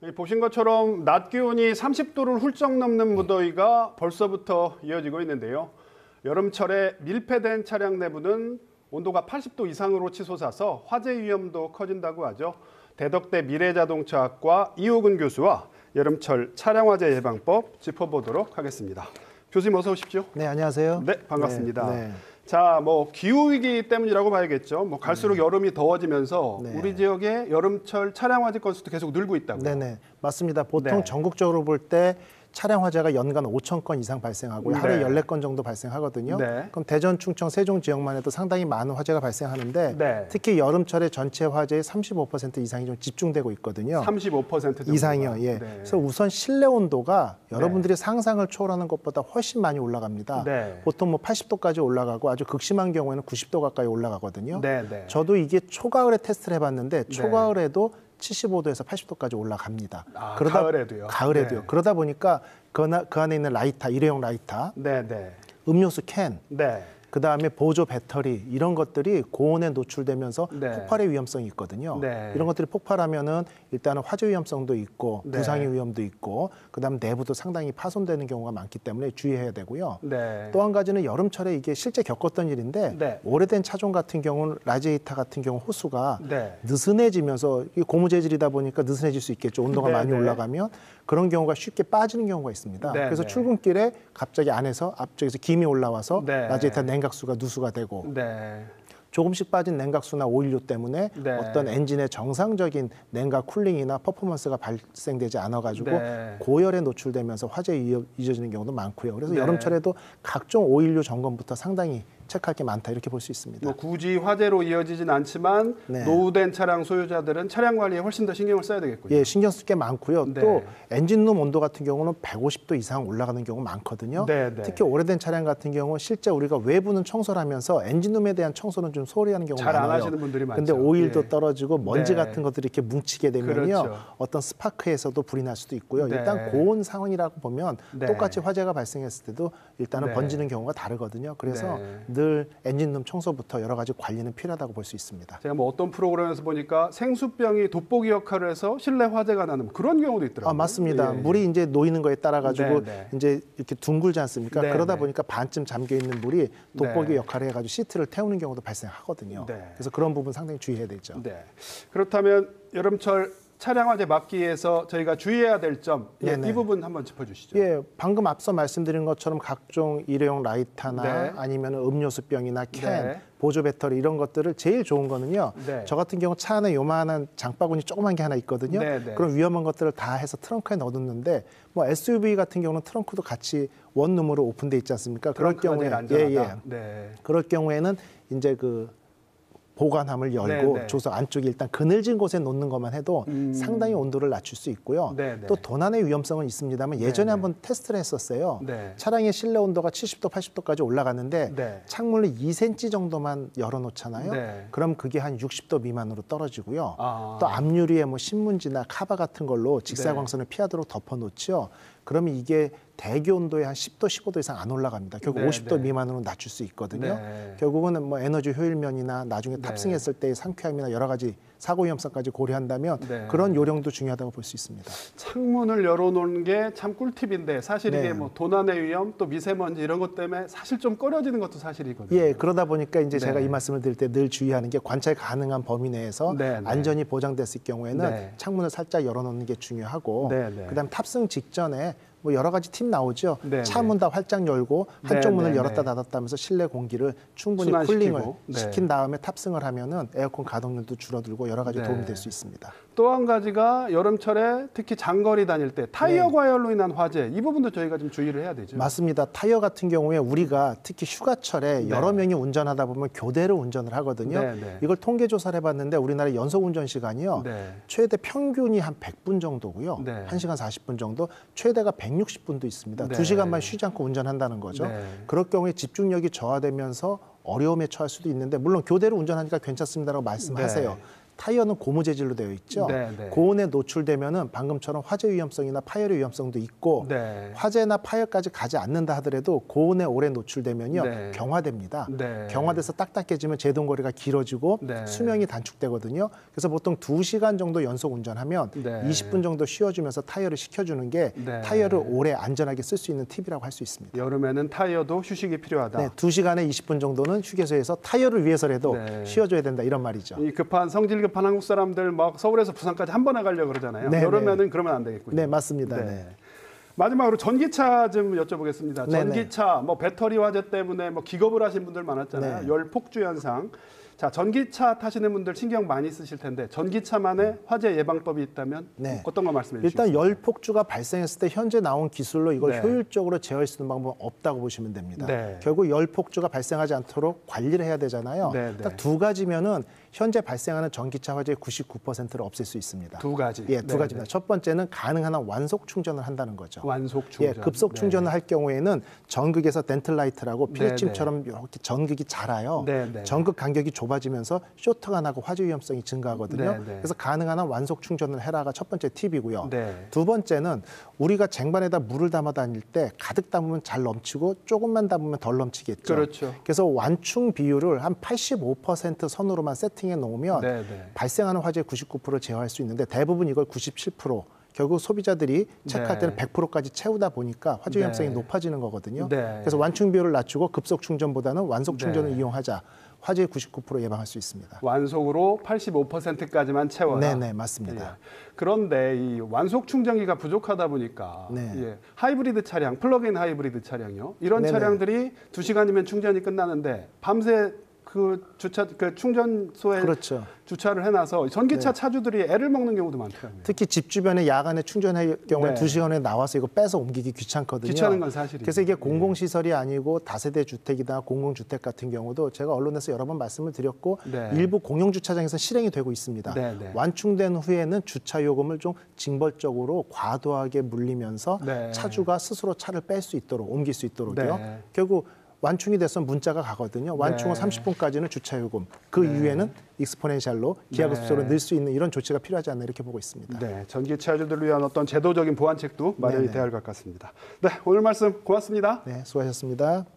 보신 것처럼 낮 기온이 30도를 훌쩍 넘는 무더위가 벌써부터 이어지고 있는데요. 여름철에 밀폐된 차량 내부는 온도가 80도 이상으로 치솟아서 화재 위험도 커진다고 하죠. 대덕대 미래자동차학과 이호근 교수와 여름철 차량 화재 예방법 짚어보도록 하겠습니다. 교수님 어서 오십시오. 네, 안녕하세요. 네, 반갑습니다. 네. 자, 기후 위기 때문이라고 봐야겠죠. 갈수록 여름이 더워지면서 우리 지역의 여름철 차량 화재 건수도 계속 늘고 있다고요. 네네, 맞습니다. 보통 전국적으로 볼 때 차량 화재가 연간 5,000건 이상 발생하고 하루에 14건 정도 발생하거든요. 그럼 대전, 충청, 세종 지역만 해도 상당히 많은 화재가 발생하는데 특히 여름철에 전체 화재의 35% 이상이 좀 집중되고 있거든요. 35% 이상이요. 예. 그래서 우선 실내 온도가 여러분들이 상상을 초월하는 것보다 훨씬 많이 올라갑니다. 보통 80도까지 올라가고 아주 극심한 경우에는 90도 가까이 올라가거든요. 저도 이게 초가을에 테스트를 해봤는데 초가을에도 75도에서 80도까지 올라갑니다. 가을에도요? 가을에도요. 그러다 보니까 그 안에 있는 라이터, 일회용 라이터, 음료수 캔, 그다음에 보조 배터리 이런 것들이 고온에 노출되면서 폭발의 위험성이 있거든요. 이런 것들이 폭발하면은 일단은 화재 위험성도 있고 부상의 위험도 있고 그다음 내부도 상당히 파손되는 경우가 많기 때문에 주의해야 되고요. 또 한 가지는 여름철에 이게 실제 겪었던 일인데 오래된 차종 같은 경우는 라지에이터 같은 경우 호수가 느슨해지면서 고무 재질이다 보니까 느슨해질 수 있겠죠. 온도가 많이 올라가면 그런 경우가 쉽게 빠지는 경우가 있습니다. 그래서 출근길에 갑자기 안에서 앞쪽에서 김이 올라와서 라지에이터 냉각수가 누수가 되고 조금씩 빠진 냉각수나 오일류 때문에 어떤 엔진의 정상적인 냉각 쿨링이나 퍼포먼스가 발생되지 않아가지고 고열에 노출되면서 화재에 이어지는 경우도 많고요. 그래서 여름철에도 각종 오일류 점검부터 상당히 체크할 게 많다 이렇게 볼 수 있습니다. 굳이 화재로 이어지진 않지만 노후된 차량 소유자들은 차량 관리에 훨씬 더 신경을 써야 되겠군요. 예, 신경 쓸 게 많고요. 또 엔진룸 온도 같은 경우는 150도 이상 올라가는 경우 많거든요. 특히 오래된 차량 같은 경우 실제 우리가 외부는 청소를 하면서 엔진룸에 대한 청소는 좀 소홀히 하는 경우가 많아요. 잘 안 하시는 분들이 많죠. 근데 오일도 떨어지고 먼지 같은 것들이 이렇게 뭉치게 되면요. 어떤 스파크에서도 불이 날 수도 있고요. 일단 고온 상황이라고 보면 똑같이 화재가 발생했을 때도 일단은 번지는 경우가 다르거든요. 그래서 늘 엔진룸 청소부터 여러 가지 관리는 필요하다고 볼 수 있습니다. 제가 어떤 프로그램에서 보니까 생수병이 돋보기 역할을 해서 실내 화재가 나는 그런 경우도 있더라고요. 맞습니다. 물이 이제 놓이는 거에 따라 가지고 이제 이렇게 둥글지 않습니까? 그러다 보니까 반쯤 잠겨 있는 물이 돋보기 역할을 해가지고 시트를 태우는 경우도 발생하거든요. 그래서 그런 부분 상당히 주의해야 되죠. 그렇다면 여름철 차량 화재 막기 위해서 저희가 주의해야 될 점, 이 부분 한번 짚어주시죠. 예, 방금 앞서 말씀드린 것처럼 각종 일회용 라이터나 아니면 음료수병이나 캔, 보조 배터리 이런 것들을 제일 좋은 거는요. 저 같은 경우 차 안에 요만한 장바구니 조그만 게 하나 있거든요. 그런 위험한 것들을 다 해서 트렁크에 넣어놓는데 SUV 같은 경우는 트렁크도 같이 원룸으로 오픈돼 있지 않습니까? 그럴 경우에 그럴 경우에는 이제 보관함을 열고 조석 안쪽에 일단 그늘진 곳에 놓는 것만 해도 상당히 온도를 낮출 수 있고요. 또 도난의 위험성은 있습니다만 예전에 한번 테스트를 했었어요. 차량의 실내 온도가 70도, 80도까지 올라갔는데 창문을 2cm 정도만 열어놓잖아요. 그럼 그게 한 60도 미만으로 떨어지고요. 또 앞유리에 신문지나 카바 같은 걸로 직사광선을 피하도록 덮어놓죠. 그러면 이게 대기 온도에 한 10도, 15도 이상 안 올라갑니다. 결국 50도 미만으로 낮출 수 있거든요. 결국은 에너지 효율면이나 나중에 탑승했을 때의 상쾌함이나 여러 가지 사고 위험성까지 고려한다면 그런 요령도 중요하다고 볼 수 있습니다. 창문을 열어놓는 게 참 꿀팁인데 사실 이게 도난의 위험 또 미세먼지 이런 것 때문에 사실 좀 꺼려지는 것도 사실이거든요. 예, 그러다 보니까 이제 제가 이 말씀을 드릴 때 늘 주의하는 게 관찰 가능한 범위 내에서 안전이 보장됐을 경우에는 창문을 살짝 열어놓는 게 중요하고 그다음 탑승 직전에 여러 가지 팁 나오죠. 차 문 다 활짝 열고 한쪽 문을 열었다 닫았다 하면서 실내 공기를 충분히 쿨링을 시킨 다음에 탑승을 하면은 에어컨 가동률도 줄어들고 여러 가지 도움이 될 수 있습니다. 또 한 가지가 여름철에 특히 장거리 다닐 때 타이어 과열로 인한 화재 이 부분도 저희가 좀 주의를 해야 되죠. 맞습니다. 타이어 같은 경우에 우리가 특히 휴가철에 여러 명이 운전하다 보면 교대로 운전을 하거든요. 이걸 통계 조사를 해봤는데 우리나라 연속 운전 시간이요. 최대 평균이 한 100분 정도고요. 1시간 40분 정도, 최대가 160분도 있습니다. 2시간만 쉬지 않고 운전한다는 거죠. 그럴 경우에 집중력이 저하되면서 어려움에 처할 수도 있는데 물론 교대로 운전하니까 괜찮습니다라고 말씀하세요. 타이어는 고무 재질로 되어 있죠. 고온에 노출되면은 방금처럼 화재 위험성이나 파열의 위험성도 있고 화재나 파열까지 가지 않는다 하더라도 고온에 오래 노출되면요 경화됩니다. 경화돼서 딱딱해지면 제동거리가 길어지고 수명이 단축되거든요. 그래서 보통 2시간 정도 연속 운전하면 20분 정도 쉬어주면서 타이어를 식혀주는 게 타이어를 오래 안전하게 쓸 수 있는 팁이라고 할 수 있습니다. 여름에는 타이어도 휴식이 필요하다. 네, 2시간에 20분 정도는 휴게소에서 타이어를 위해서라도 쉬어줘야 된다 이런 말이죠. 이 성질 급한 한국 사람들 막 서울에서 부산까지 한 번에 가려고 그러잖아요. 여름에는 그러면 안 되겠군요. 네, 맞습니다. 마지막으로 전기차 좀 여쭤보겠습니다. 전기차 뭐 배터리 화재 때문에 뭐 기겁을 하신 분들 많았잖아요. 열 폭주 현상. 자, 전기차 타시는 분들 신경 많이 쓰실 텐데 전기차만의 화재 예방법이 있다면 어떤 거 말씀해 주시겠습니까? 일단 열 폭주가 발생했을 때 현재 나온 기술로 이걸 효율적으로 제어할 수 있는 방법은 없다고 보시면 됩니다. 결국 열 폭주가 발생하지 않도록 관리를 해야 되잖아요. 딱 두 가지면은 현재 발생하는 전기차 화재의 99%를 없앨 수 있습니다. 두 가지. 예, 두 가지입니다. 첫 번째는 가능한 한 완속 충전을 한다는 거죠. 완속 충전. 예, 급속 충전을 할 경우에는 전극에서 덴틀라이트라고 필름찜처럼 이렇게 전극이 자라요. 전극 간격이 좁아지면서 쇼트가 나고 화재 위험성이 증가하거든요. 그래서 가능한 한 완속 충전을 해라가 첫 번째 팁이고요. 두 번째는 우리가 쟁반에다 물을 담아 다닐 때 가득 담으면 잘 넘치고 조금만 담으면 덜 넘치겠죠. 그렇죠. 그래서 완충 비율을 한 85% 선으로만 세팅해 놓으면 발생하는 화재의 99%를 제어할 수 있는데 대부분 이걸 97%, 결국 소비자들이 체크할 때는 100%까지 채우다 보니까 화재 위험성이 높아지는 거거든요. 그래서 완충 비율을 낮추고 급속 충전보다는 완속 충전을 이용하자. 화재의 99% 예방할 수 있습니다. 완속으로 85%까지만 채워라. 네, 맞습니다. 그런데 이 완속 충전기가 부족하다 보니까 하이브리드 차량, 플러그인 하이브리드 차량이요. 이런 차량들이 2시간이면 충전이 끝나는데 밤새 그 충전소에 주차를 해놔서 전기차 차주들이 애를 먹는 경우도 많더라고요. 특히 집 주변에 야간에 충전할 경우에 2시간에 나와서 이거 빼서 옮기기 귀찮거든요. 귀찮은 건 사실이에요. 그래서 이게 공공시설이 아니고 다세대 주택이나 공공주택 같은 경우도 제가 언론에서 여러 번 말씀을 드렸고 일부 공영주차장에서 실행이 되고 있습니다. 완충된 후에는 주차 요금을 좀 징벌적으로 과도하게 물리면서 차주가 스스로 차를 뺄 수 있도록 옮길 수 있도록요. 결국 완충이 돼서 문자가 가거든요. 완충 후 30분까지는 주차요금, 그 이후에는 익스포넨셜로 기하급수로 늘 수 있는 이런 조치가 필요하지 않나 이렇게 보고 있습니다. 전기차주들을 위한 어떤 제도적인 보완책도 마련이 돼야 할 것 같습니다. 오늘 말씀 고맙습니다. 수고하셨습니다.